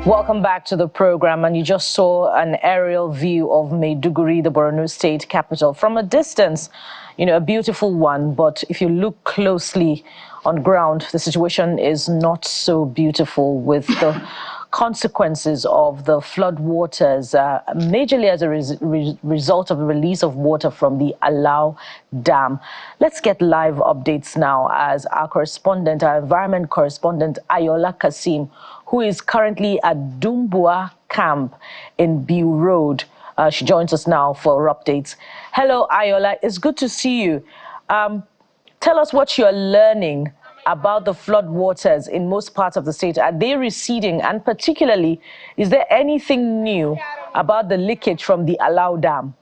Welcome back to the program, and you just saw an aerial view of Maiduguri, the Borno state capital. From a distance, you know, a beautiful one, but if you look closely on ground, the situation is not so beautiful, with the consequences of the flood waters, majorly as a result of the release of water from the Alau Dam. Let's get live updates now as our correspondent, our environment correspondent, Ayola Kasim, who is currently at Dumbua Camp in Biu Road. She joins us now for updates. Hello, Ayola. It's good to see you. Tell us what you're learning about the flood waters in most parts of the state. Are they receding? And particularly, is there anything new about the leakage from the Alau Dam?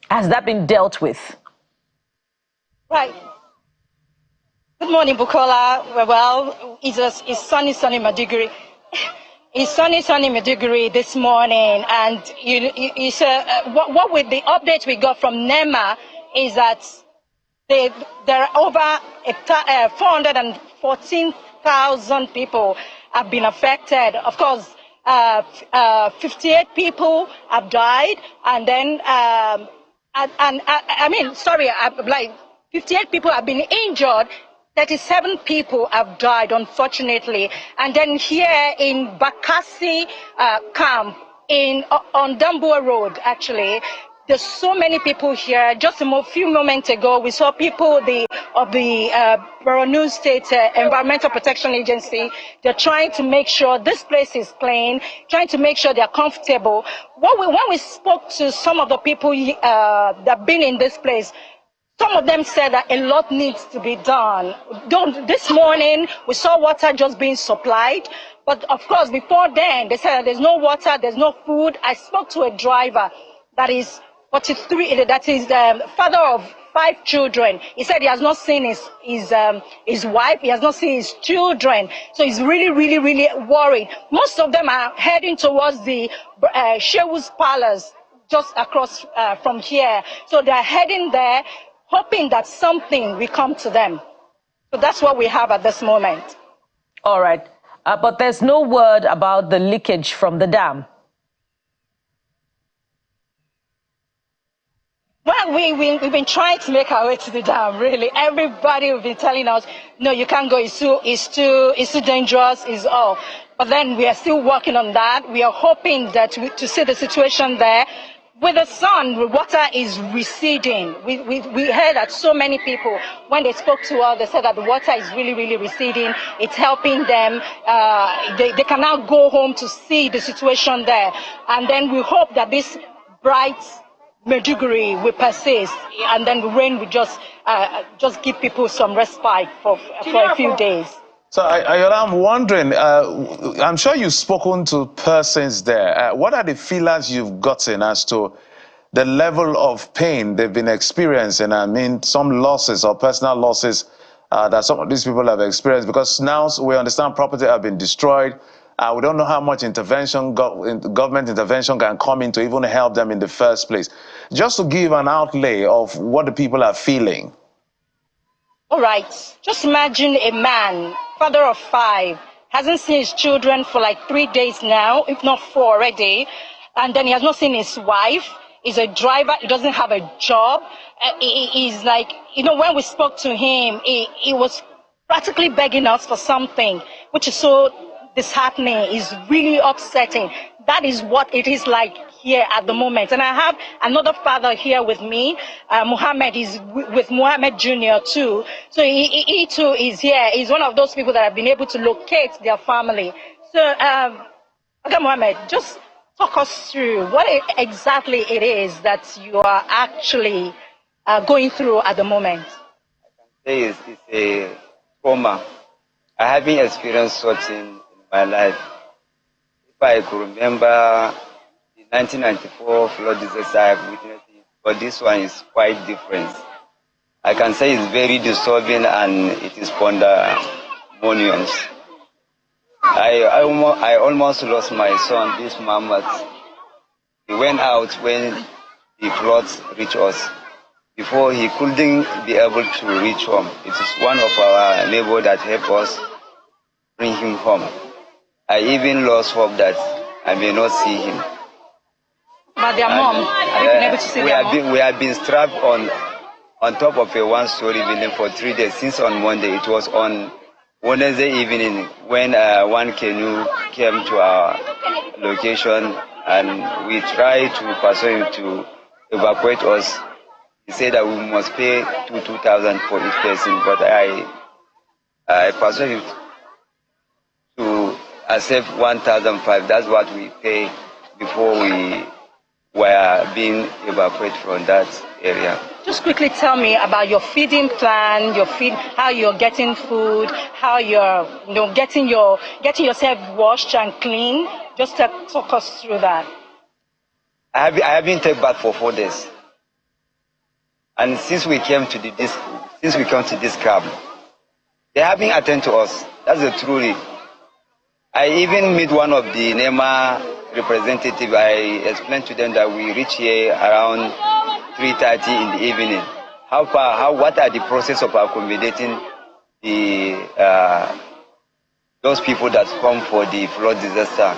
Has that been dealt with? Right. Good morning, Bukola. Well, it's sunny Maiduguri. It's sunny Maiduguri this morning, and what with the update we got from NEMA is that there are over 414,000 people have been affected. Of course, 58 people have died, and then I mean, sorry, 58 people have been injured. 37 people have died, unfortunately. And then here in Bakassi camp on Dambua Road, actually, there's so many people here. Just a few moments ago, we saw people of the Borno State Environmental Protection Agency. They're trying to make sure this place is clean, trying to make sure they're comfortable. When we spoke to some of the people that have been in this place, some of them said that a lot needs to be done. This morning, we saw water just being supplied. But of course, before then, they said that there's no water, there's no food. I spoke to a driver that is 43, that is father of 5 children. He said he has not seen his wife, he has not seen his children. So he's really, really, really worried. Most of them are heading towards the Shewu's Palace, just across from here. So they're heading there, hoping that something will come to them. So that's what we have at this moment. All right. But there's no word about the leakage from the dam. Well, we've been trying to make our way to the dam, really. Everybody will be telling us, no, you can't go, it's too dangerous, it's all. But then we are still working on that. We are hoping that to see the situation there. With the sun, the water is receding. We heard that so many people, when they spoke to us, they said that the water is really, really receding. It's helping them. They can now go home to see the situation there. And then we hope that this bright Maiduguri will persist, and then the rain will just give people some respite for a few days. So I'm wondering, I'm sure you've spoken to persons there. What are the feelers you've gotten as to the level of pain they've been experiencing? I mean, some losses or personal losses that some of these people have experienced, because now we understand property have been destroyed. We don't know how much intervention, government intervention can come in to even help them in the first place. Just to give an outlay of what the people are feeling. All right, just imagine a man, father of 5, hasn't seen his children for like 3 days now, if not 4 already, and then he has not seen his wife. He's a driver, he doesn't have a job. He's like, you know, when we spoke to him, he was practically begging us for something, which is so disheartening, is really upsetting. That is what it is like here at the moment. And I have another father here with me. Muhammad is with Muhammad Jr. too. So he too is here. He's one of those people that have been able to locate their family. So, okay, Muhammad, just talk us through what exactly it is that you are actually going through at the moment. I can say it's a trauma. I haven't experienced such in my life. If I could remember the 1994 flood disaster I've witnessed it, but this one is quite different. I can say it's very disturbing and it is pandemonious. I almost lost my son this month. He went out when the floods reached us. Before he couldn't be able to reach home. It is one of our neighbors that helped us bring him home. I even lost hope that I may not see him. But their mom, have you been able to see their mom? We have been strapped on top of a one-story building for 3 days since on Monday. It was on Wednesday evening when one canoe came to our location and we tried to persuade him to evacuate us. He said that we must pay 2,000 for each person, but I persuaded him to accept 1,500. That's what we pay before we were being evacuated from that area. Just quickly tell me about your feeding plan, how you're getting food, how you're getting yourself washed and clean. Just talk us through that. I have been taken back for 4 days. And since we came to this camp, they have been attending to us. That's the truth. I even meet one of the NEMA representatives. I explained to them that we reach here around 3:30 in the evening. What are the process of accommodating those people that come for the flood disaster?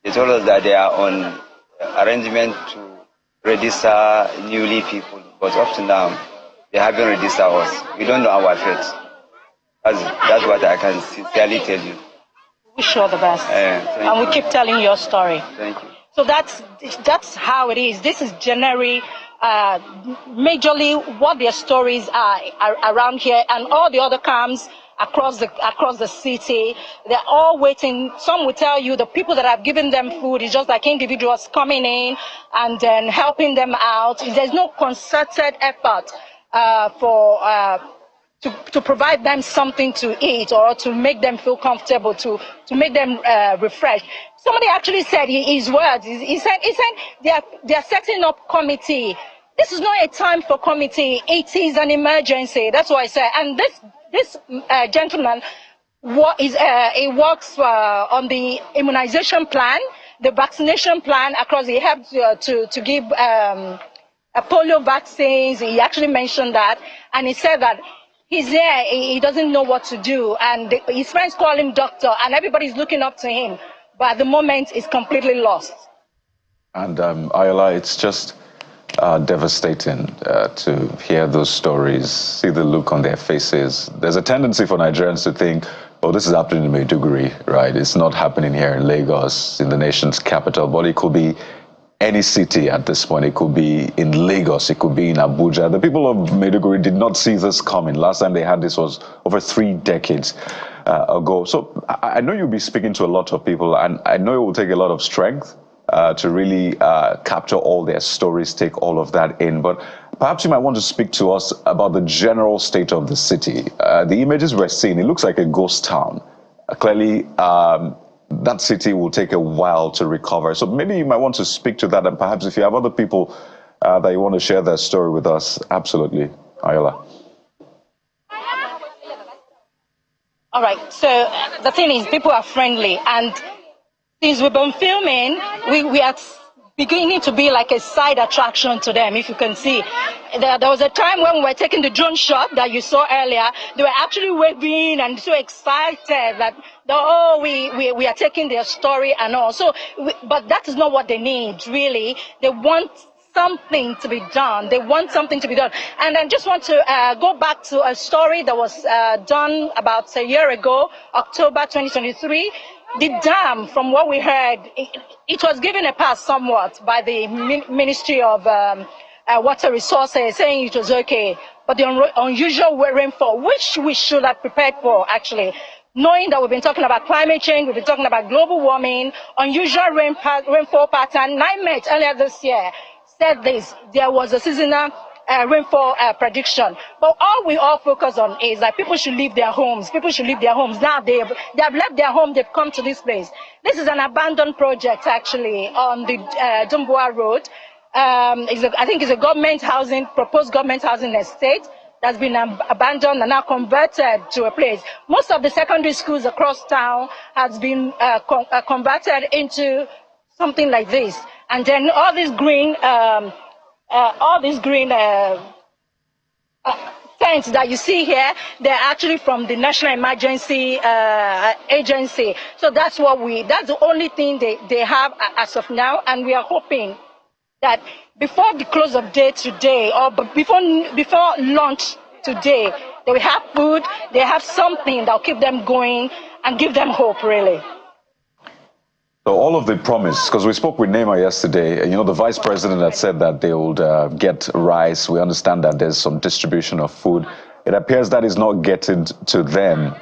They told us that they are on arrangement to register newly people. But up to now, they haven't registered us. We don't know our fate. That's what I can sincerely tell you. Wish you all the best. And we keep telling your story. Thank you. So that's how it is. This is January. Majorly what their stories are around here, and all the other camps across the city. They're all waiting. Some will tell you the people that have given them food is just like individuals coming in and then helping them out. There's no concerted effort to provide them something to eat or to make them feel comfortable, to make them refreshed. Somebody actually said his words. He said they are setting up committee. This is not a time for committee. It is an emergency. That's what I said. And this gentleman, he works on the immunization plan, the vaccination plan across. He helped to give polio vaccines. He actually mentioned that, and he said that he's there. He doesn't know what to do, and his friends call him doctor, and everybody's looking up to him. But at the moment, he's completely lost. And Ayala, it's just devastating to hear those stories, see the look on their faces. There's a tendency for Nigerians to think, oh, this is happening in Maiduguri, right? It's not happening here in Lagos, in the nation's capital, but it could be any city at this point. It could be in Lagos, it could be in Abuja. The people of Maiduguri did not see this coming. Last time they had this was over 3 decades ago. So I know you'll be speaking to a lot of people, and I know it will take a lot of strength to really capture all their stories, take all of that in. But perhaps you might want to speak to us about the general state of the city. The images we're seeing, it looks like a ghost town. Clearly, that city will take a while to recover. So maybe you might want to speak to that, and perhaps if you have other people that you want to share their story with us, absolutely. Ayala. All right, so the thing is, people are friendly, and since we've been filming, we are beginning to be like a side attraction to them, if you can see. There was a time when we were taking the drone shot that you saw earlier. They were actually waving and so excited that, oh, we are taking their story and all. So, but that is not what they need, really. They want something to be done. They want something to be done. And I just want to go back to a story that was done about a year ago, October 2023. The dam, from what we heard, it was given a pass somewhat by the Ministry of Water Resources, saying it was okay. But the unusual rainfall, which we should have prepared for, actually, knowing that we've been talking about climate change, we've been talking about global warming, unusual rainfall pattern. NIMET earlier this year said there was a seasonal rainfall prediction. But all we all focus on is that people should leave their homes. People should leave their homes. Now they have left their home, they've come to this place. This is an abandoned project, actually, on the Dumbua Road. I think it's a government housing, proposed government housing estate. that's been abandoned and now converted to a place. Most of the secondary schools across town has been converted into something like this. And then all these green tents that you see here, they're actually from the National Emergency Agency. So that's the only thing they have as of now. And we are hoping that before the close of day today, or before lunch today, they will have food, they have something that will keep them going and give them hope, really. So all of the promise, because we spoke with Neymar yesterday, you know, the vice president had said that they would get rice. We understand that there's some distribution of food. It appears that is not getting to them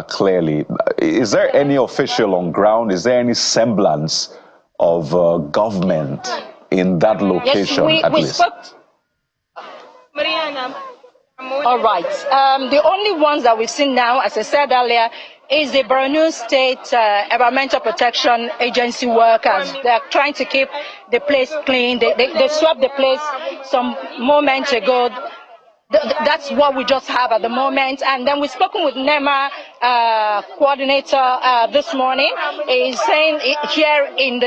clearly. Is there any official on ground? Is there any semblance of government in that location, yes, at least? All right. The only ones that we've seen now, as I said earlier, is the Borno State Environmental Protection Agency workers. They're trying to keep the place clean. They swept the place some moments ago. That's what we just have at the moment. And then we've spoken with NEMA coordinator this morning. He's saying here in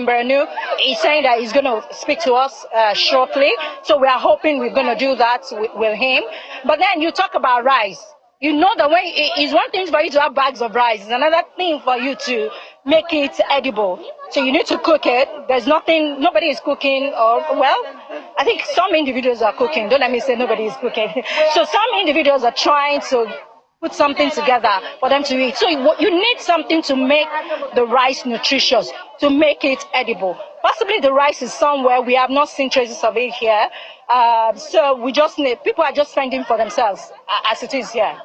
Borno, he's saying that he's going to speak to us shortly. So we are hoping we're going to do that with him. But then you talk about rice. You know that it's one thing for you to have bags of rice. It's another thing for you to make it edible. So you need to cook it. There's nobody is cooking, I think some individuals are cooking. Don't let me say nobody is cooking. So some individuals are trying to put something together for them to eat. So you need something to make the rice nutritious, to make it edible. Possibly the rice is somewhere. We have not seen traces of it here. So people are just fending for themselves as it is here.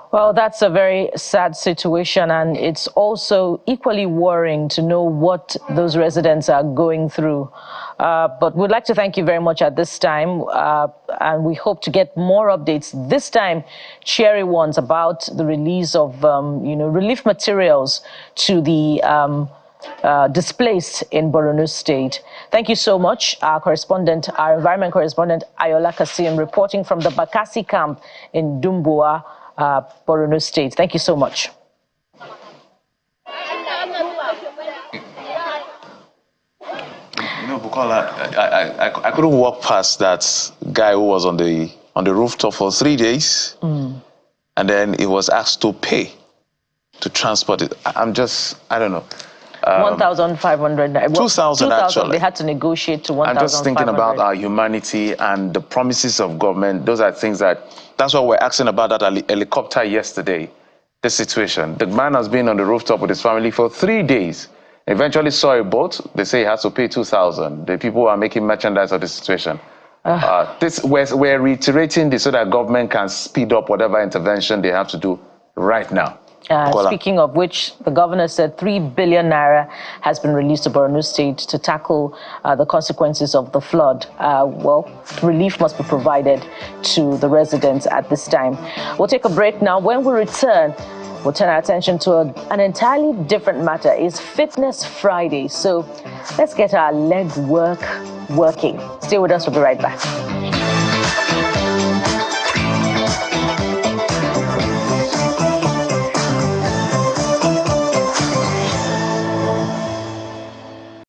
Well, that's a very sad situation, and it's also equally worrying to know what those residents are going through. But we'd like to thank you very much at this time, and we hope to get more updates, this time cheery ones, about the release of relief materials to the displaced in Borno State. Thank you so much, our environment correspondent, Ayola Kasim, reporting from the Bakassi camp in Dumbua, Borno State. Thank you so much. Bukola, I couldn't walk past that guy who was on the rooftop for 3 days, and then he was asked to pay to transport it. I don't know. 1,500. 2,000 actually. They had to negotiate to 1,500. I'm just thinking about our humanity and the promises of government. Those are things that's what we're asking about that helicopter yesterday, the situation. The man has been on the rooftop with his family for 3 days. Eventually saw a boat. They say he has to pay 2,000. The people are making merchandise of the situation. We're reiterating this so that government can speed up whatever intervention they have to do right now. Speaking of which, the governor said 3 billion naira has been released to Borno State to tackle the consequences of the flood. Relief must be provided to the residents at this time. We'll take a break now. When we return, we'll turn our attention to an entirely different matter. It's Fitness Friday, so let's get our leg working. Stay with us. We'll be right back.